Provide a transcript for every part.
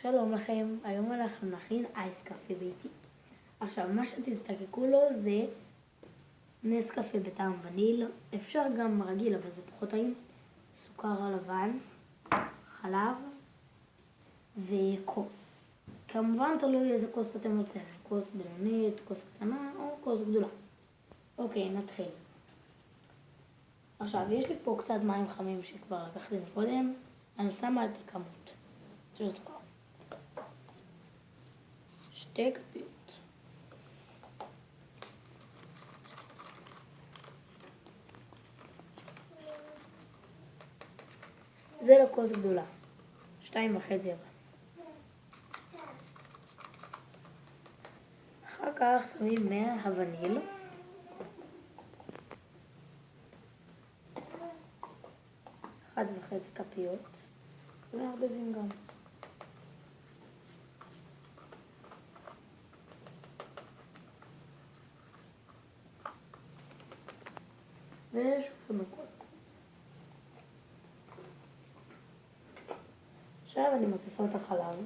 שלום לכם, היום אנחנו נכין אייס קפה ביתי. עכשיו, מה שתזדקקו לו זה נס קפה בטעם וניל, אפשר גם רגיל אבל זה פחות טעים, סוכר לבן, חלב וכוס. כמובן תלוי איזה כוס אתם רוצים, כוס בינונית, כוס קטנה או כוס גדולה. אוקיי, נתחיל. עכשיו, יש לי פה קצת מים חמים שכבר לקחתי מקודם, אני שמה את הכמות של סוכר. 2 כפיות. זה לכוס גדולה. 2.5 אבל. אחר כך שמים מהווניל. 1.5 כפיות. ומערבבים גם. ושופכים הכוס. עכשיו אני מוסיפה את החלב.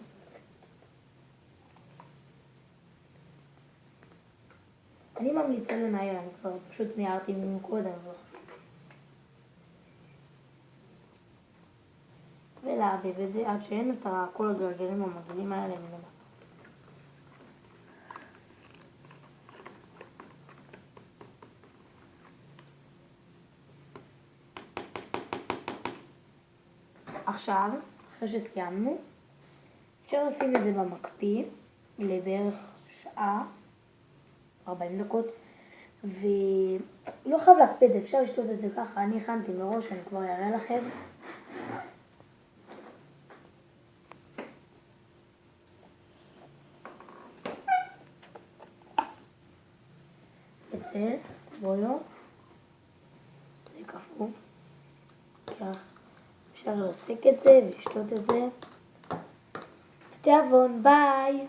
אני ממליצה לנער, אני כבר פשוט ניערתי ממנו קודם. ולערבב את זה עד שאין את כל הגרגרים המגעילים האלה מלמטה. עכשיו, אחרי שסיימנו, אפשר לשים את זה במקפיא לבערך שעה, 40 דקות, ולא חייב להקפיא את זה, אפשר לשתות את זה ככה, אני הכנתי מראש, אני כבר אראה לכם. אצל בויו, זה קפוא, כך. אפשר לסק את זה ולשתות את זה. תיאבון, ביי!